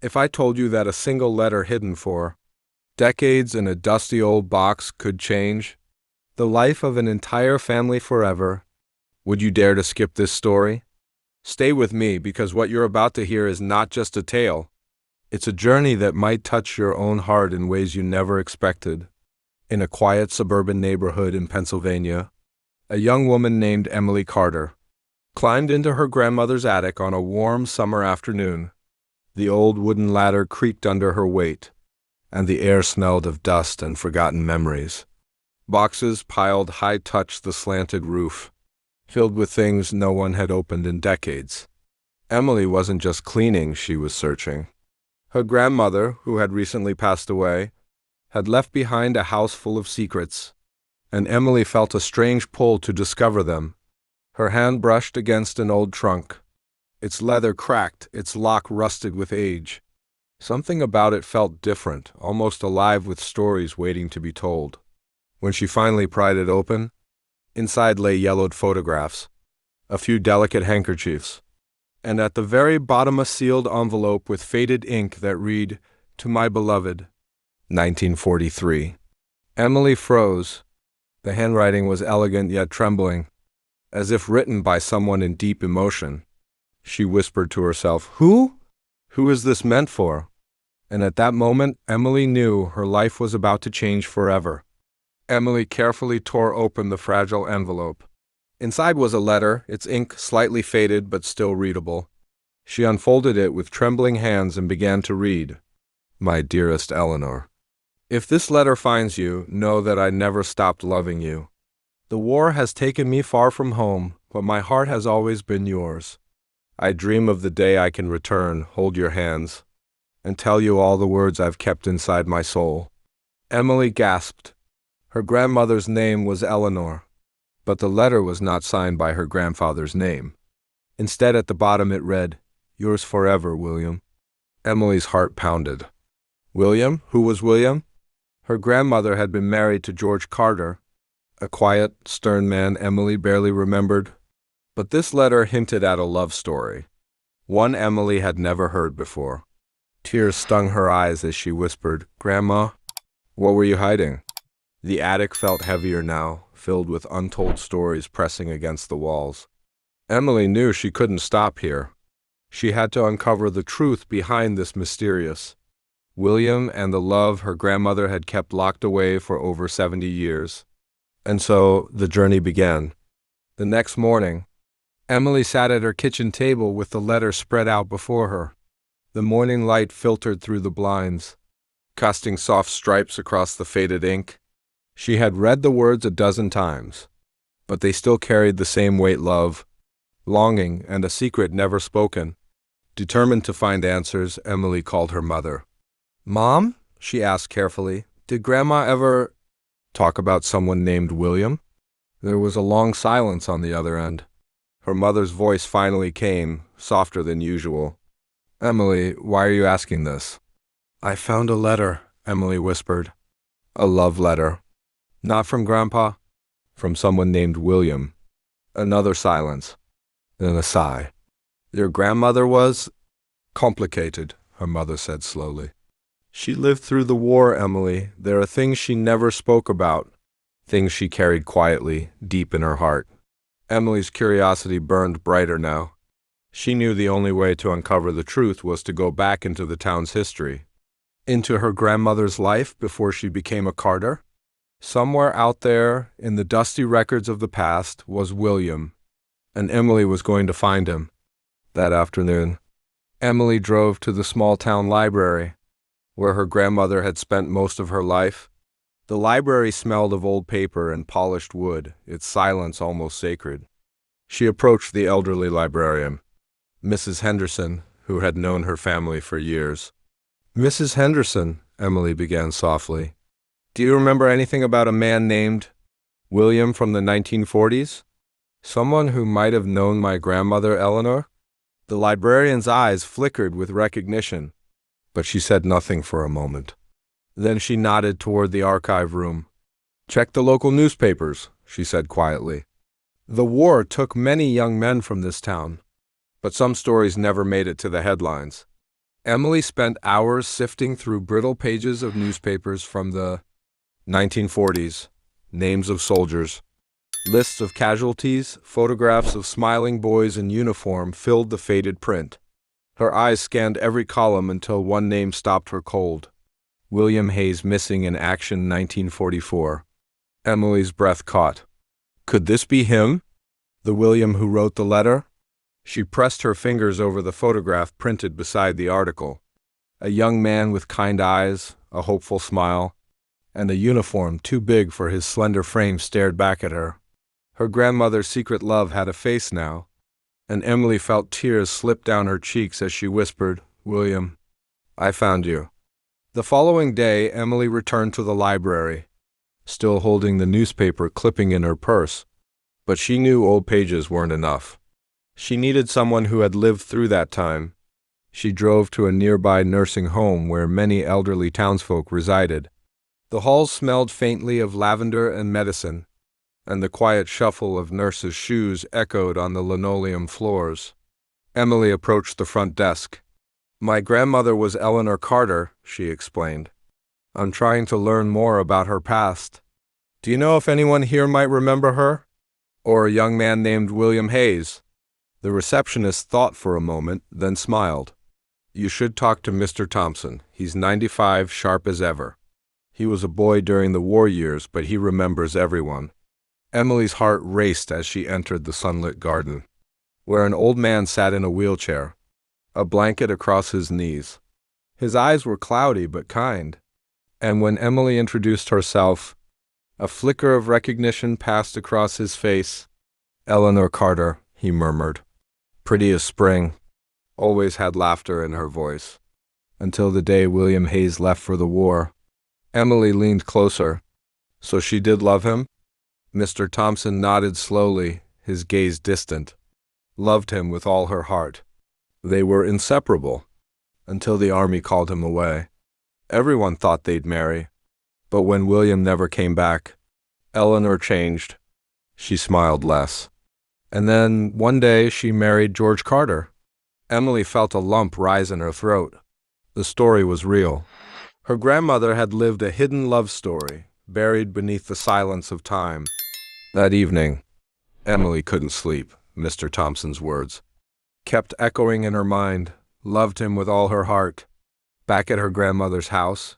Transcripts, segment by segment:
If I told you that a single letter hidden for decades in a dusty old box could change the life of an entire family forever, would you dare to skip this story? Stay with me because what you're about to hear is not just a tale. It's a journey that might touch your own heart in ways you never expected. In a quiet suburban neighborhood in Pennsylvania, a young woman named Emily Carter climbed into her grandmother's attic on a warm summer afternoon. The old wooden ladder creaked under her weight, and the air smelled of dust and forgotten memories. Boxes piled high touched the slanted roof, filled with things no one had opened in decades. Emily wasn't just cleaning, she was searching. Her grandmother, who had recently passed away, had left behind a house full of secrets, and Emily felt a strange pull to discover them. Her hand brushed against an old trunk. Its leather cracked, its lock rusted with age. Something about it felt different, almost alive with stories waiting to be told. When she finally pried it open, inside lay yellowed photographs, a few delicate handkerchiefs, and at the very bottom a sealed envelope with faded ink that read, "To my beloved, 1943. Emily froze. The handwriting was elegant yet trembling, as if written by someone in deep emotion. She whispered to herself, "Who? Who is this meant for?" And at that moment, Emily knew her life was about to change forever. Emily carefully tore open the fragile envelope. Inside was a letter, its ink slightly faded but still readable. She unfolded it with trembling hands and began to read. "My dearest Eleanor, if this letter finds you, know that I never stopped loving you. The war has taken me far from home, but my heart has always been yours. I dream of the day I can return, hold your hands, and tell you all the words I've kept inside my soul." Emily gasped. Her grandmother's name was Eleanor, but the letter was not signed by her grandfather's name. Instead, at the bottom it read, "Yours forever, William." Emily's heart pounded. William? Who was William? Her grandmother had been married to George Carter, a quiet, stern man Emily barely remembered. But this letter hinted at a love story, one Emily had never heard before. Tears stung her eyes as she whispered, "Grandma, what were you hiding?" The attic felt heavier now, filled with untold stories pressing against the walls. Emily knew she couldn't stop here. She had to uncover the truth behind this mysterious William and the love her grandmother had kept locked away for over 70 years. And so the journey began. The next morning, Emily sat at her kitchen table with the letter spread out before her. The morning light filtered through the blinds, casting soft stripes across the faded ink. She had read the words a dozen times, but they still carried the same weight: love, longing, and a secret never spoken. Determined to find answers, Emily called her mother. "Mom," she asked carefully, "did Grandma ever talk about someone named William?" There was a long silence on the other end. Her mother's voice finally came, softer than usual. "Emily, why are you asking this?" "I found a letter," Emily whispered. "A love letter. Not from Grandpa, from someone named William." Another silence, then a sigh. "Your grandmother was complicated," her mother said slowly. "She lived through the war, Emily. There are things she never spoke about, things she carried quietly, deep in her heart." Emily's curiosity burned brighter now. She knew the only way to uncover the truth was to go back into the town's history, into her grandmother's life before she became a Carter. Somewhere out there, in the dusty records of the past, was William, and Emily was going to find him. That afternoon, Emily drove to the small-town library, where her grandmother had spent most of her life. The library smelled of old paper and polished wood, its silence almost sacred. She approached the elderly librarian, Mrs. Henderson, who had known her family for years. "Mrs. Henderson," Emily began softly, "do you remember anything about a man named William from the 1940s? Someone who might have known my grandmother, Eleanor?" The librarian's eyes flickered with recognition, but she said nothing for a moment. Then she nodded toward the archive room. "Check the local newspapers," she said quietly. "The war took many young men from this town, but some stories never made it to the headlines." Emily spent hours sifting through brittle pages of newspapers from the 1940s, names of soldiers, lists of casualties, photographs of smiling boys in uniform filled the faded print. Her eyes scanned every column until one name stopped her cold. William Hayes missing in action 1944. Emily's breath caught. Could this be him? The William who wrote the letter? She pressed her fingers over the photograph printed beside the article. A young man with kind eyes, a hopeful smile, and a uniform too big for his slender frame stared back at her. Her grandmother's secret love had a face now, and Emily felt tears slip down her cheeks as she whispered, "William, I found you." The following day, Emily returned to the library, still holding the newspaper clipping in her purse. But she knew old pages weren't enough. She needed someone who had lived through that time. She drove to a nearby nursing home where many elderly townsfolk resided. The halls smelled faintly of lavender and medicine, and the quiet shuffle of nurses' shoes echoed on the linoleum floors. Emily approached the front desk. "My grandmother was Eleanor Carter," she explained. "I'm trying to learn more about her past. Do you know if anyone here might remember her? Or a young man named William Hayes?" The receptionist thought for a moment, then smiled. "You should talk to Mr. Thompson. He's 95, sharp as ever. He was a boy during the war years, but he remembers everyone." Emily's heart raced as she entered the sunlit garden, where an old man sat in a wheelchair, a blanket across his knees. His eyes were cloudy but kind, and when Emily introduced herself, a flicker of recognition passed across his face. "Eleanor Carter," he murmured. "Pretty as spring." Always had laughter in her voice. Until the day William Hayes left for the war. Emily leaned closer. "So she did love him?" Mr. Thompson nodded slowly, his gaze distant. "Loved him with all her heart. They were inseparable, until the army called him away. Everyone thought they'd marry. But when William never came back, Eleanor changed. She smiled less. And then, one day, she married George Carter." Emily felt a lump rise in her throat. The story was real. Her grandmother had lived a hidden love story, buried beneath the silence of time. That evening, Emily couldn't sleep. Mr. Thompson's words kept echoing in her mind. Loved him with all her heart. Back at her grandmother's house,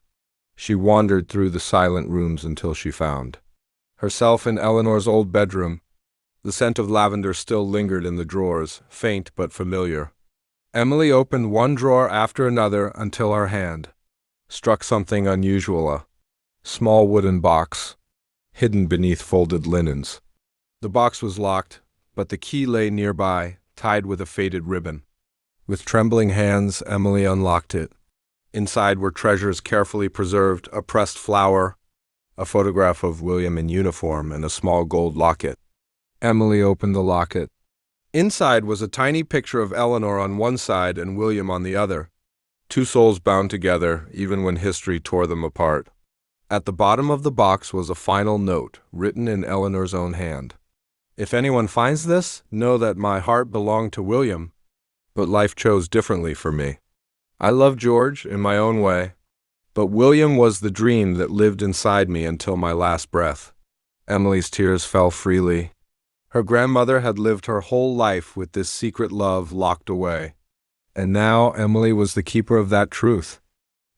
she wandered through the silent rooms until she found herself in Eleanor's old bedroom. The scent of lavender still lingered in the drawers, faint but familiar. Emily opened one drawer after another until her hand struck something unusual, a small wooden box, hidden beneath folded linens. The box was locked, but the key lay nearby, tied with a faded ribbon. With trembling hands, Emily unlocked it. Inside were treasures carefully preserved, a pressed flower, a photograph of William in uniform, and a small gold locket. Emily opened the locket. Inside was a tiny picture of Eleanor on one side and William on the other. Two souls bound together, even when history tore them apart. At the bottom of the box was a final note, written in Eleanor's own hand. "If anyone finds this, know that my heart belonged to William, but life chose differently for me. I loved George in my own way, but William was the dream that lived inside me until my last breath." Emily's tears fell freely. Her grandmother had lived her whole life with this secret love locked away. And now Emily was the keeper of that truth.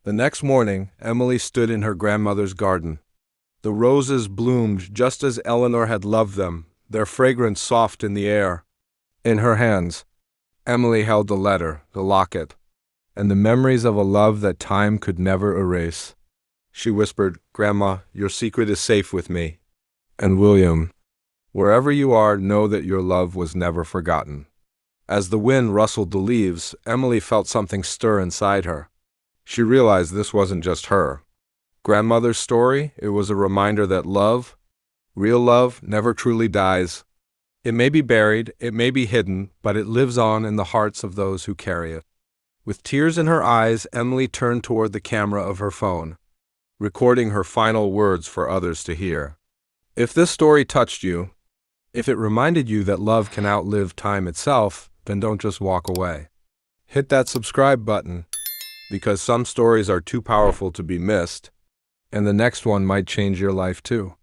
The next morning, Emily stood in her grandmother's garden. The roses bloomed just as Eleanor had loved them, their fragrance soft in the air. In her hands, Emily held the letter, the locket, and the memories of a love that time could never erase. She whispered, "Grandma, your secret is safe with me. And William, wherever you are, know that your love was never forgotten." As the wind rustled the leaves, Emily felt something stir inside her. She realized this wasn't just her grandmother's story. It was a reminder that love, real love, never truly dies. It may be buried, it may be hidden, but it lives on in the hearts of those who carry it. With tears in her eyes, Emily turned toward the camera of her phone, recording her final words for others to hear. If this story touched you, if it reminded you that love can outlive time itself, then don't just walk away. Hit that subscribe button. because some stories are too powerful to be missed, and the next one might change your life too.